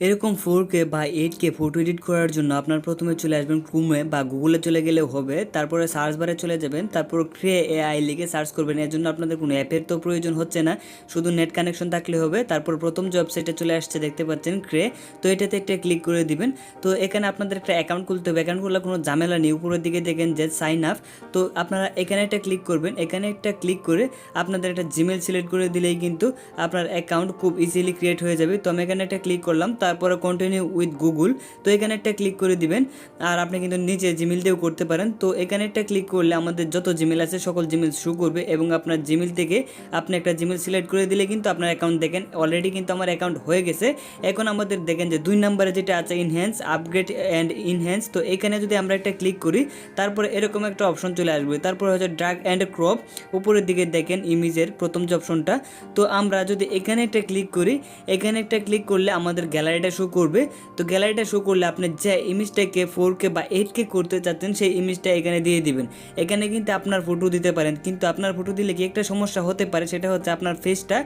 এরকম 4K বা 8K photo edit করার জন্য আপনার প্রথমে চলে আসবেন ক্রোমে বা গুগলে চলে গেলেও হবে। তারপরে সার্চ বারে চলে যাবেন, তারপর ক্রিয়ে এআই লিখে সার্চ করবেন। এর জন্য আপনাদের কোনো অ্যাপের তো প্রয়োজন হচ্ছে না, শুধু নেট কানেকশন থাকলে হবে। তারপর প্রথম যে ওয়েবসাইটে চলে আসছে দেখতে পাচ্ছেন ক্রিয়ে, তো এটাতে একটা ক্লিক করে দিবেন। তো এখানে আপনাদের একটা অ্যাকাউন্ট খুলতে হবে। অ্যাকাউন্ট খোলার কোনো ঝামেলা নেই, উপরের দিকে দেখেন যে সাইন আপ, তো আপনারা এখানে একটা ক্লিক করবেন। এখানে একটা ক্লিক করে আপনাদের একটা জিমেল সিলেক্ট করে দিলেই কিন্তু আপনার অ্যাকাউন্ট খুব ইজিলি ক্রিয়েট হয়ে যাবে। তো আমি এখানে একটা ক্লিক করলাম, তারপরে কন্টিনিউ উইথ গুগল, তো এখানে একটা ক্লিক করে দিবেন। আর আপনি কিন্তু নিচে জিমেল দিয়েও করতে পারেন। তো এখানে একটা ক্লিক করলে আমাদের যত জিমেল আছে সকল জিমেল শো করবে এবং আপনার জিমেল থেকে আপনি একটা জিমেল সিলেক্ট করে দিলে কিন্তু আপনার অ্যাকাউন্ট দেখেন অলরেডি কিন্তু আমার অ্যাকাউন্ট হয়ে গেছে। এখন আমাদের দেখেন যে 2 নম্বরে যেটা আছে ইনহ্যান্স, আপগ্রেড অ্যান্ড ইনহ্যান্স, তো এখানে যদি আমরা একটা ক্লিক করি তারপরে এরকম একটা অপশন চলে আসবে। তারপরে হচ্ছে ড্র্যাগ অ্যান্ড ক্রপ, উপরের দিকে দেখেন ইমেজের প্রথম যে অপশনটা, তো আমরা যদি এখানে একটা ক্লিক করি, এখানে একটা ক্লিক করলে আমাদের গ্যালারিটা শো করবে। তো গ্যালারিটা শো করলে আপনি যে ইমেজটাকে 4K বা 8K করতে চাচ্ছেন সেই ইমেজটা এখানে দিয়ে দিবেন। এখানে কিন্তু আপনার ফটো দিতে পারেন, কিন্তু আপনার ফটো দিলে কি একটা সমস্যা হতে পারে, সেটা হচ্ছে আপনার ফেসটা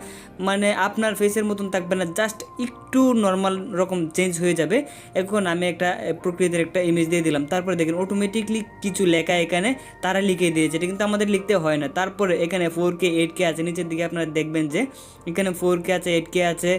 মানে আপনার ফেসের মতন থাকবে না, জাস্ট একটু নর্মাল রকম চেঞ্জ হয়ে যাবে। এখন আমি একটা প্রকৃতির একটা ইমেজ দিয়ে দিলাম, তারপরে দেখেন অটোমেটিকলি কিছু লেখা এখানে তারা লিখে দিয়েছে, এটা কিন্তু আমাদের লিখতে হয় না। তারপরে এখানে 4K 8K আছে, নিচের দিকে আপনারা দেখবেন যে এখানে 4K আছে, 8K আছে,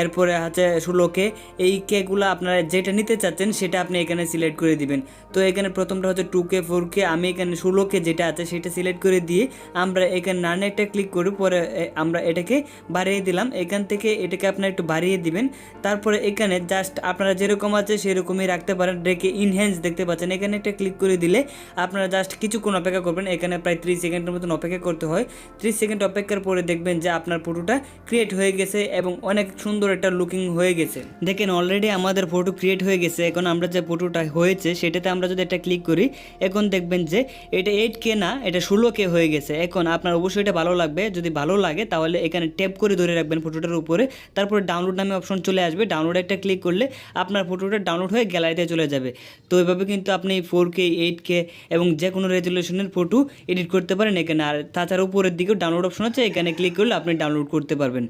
এরপরে আছে 16K। এই কেগুলো আপনারা যেটা নিতে চাচ্ছেন সেটা আপনি এখানে সিলেক্ট করে দিবেন। তো এখানে প্রথমটা হচ্ছে 2K 4K, আমি এখানে 16K যেটা আছে সেটা সিলেক্ট করে দিয়ে আমরা এখানে নানে একটা ক্লিক করি, পরে আমরা এটাকে বাড়িয়ে দিলাম। এখান থেকে এটাকে আপনারা একটু বাড়িয়ে দিবেন। তারপরে এখানে জাস্ট আপনারা যেরকম আছে সেরকমই রাখতে পারেন, রেখে ইনহ্যান্স দেখতে পাচ্ছেন, এখানে একটা ক্লিক করে দিলে আপনারা জাস্ট কিছুক্ষণ অপেক্ষা করবেন। এখানে প্রায় 30 সেকেন্ডের মতন অপেক্ষা করতে হয়। 30 সেকেন্ড অপেক্ষার পরে দেখবেন যে আপনার ফটোটা ক্রিয়েট হয়ে গেছে এবং অনেক সুন্দর একটা লুকিং হয়ে গেছে। দেখেন অলরেডি আমাদের ফটো ক্রিয়েট হয়ে গেছে। এখন আমরা যে ফটোটা হয়েছে সেটাতে আমরা যদি একটা ক্লিক করি, এখন দেখবেন যে এটা 8K না, এটা 16K হয়ে গেছে। এখন আপনার অবশ্যই এটা ভালো লাগবে, যদি ভালো লাগে তাহলে এখানে ট্যাপ করে ধরে রাখবেন ফটোটার উপরে, তারপরে ডাউনলোড নামে অপশন চলে আসবে। ডাউনলোড একটা ক্লিক করলে আপনার ফটোটা ডাউনলোড হয়ে গ্যালারিতে চলে যাবে। তো এভাবে কিন্তু আপনি 4K 8K এবং যে কোনো রেজুলেশনের ফটো এডিট করতে পারেন এখানে। আর তাছাড়া উপরের দিকেও ডাউনলোড অপশন আছে, এখানে ক্লিক করলে আপনি ডাউনলোড করতে পারবেন।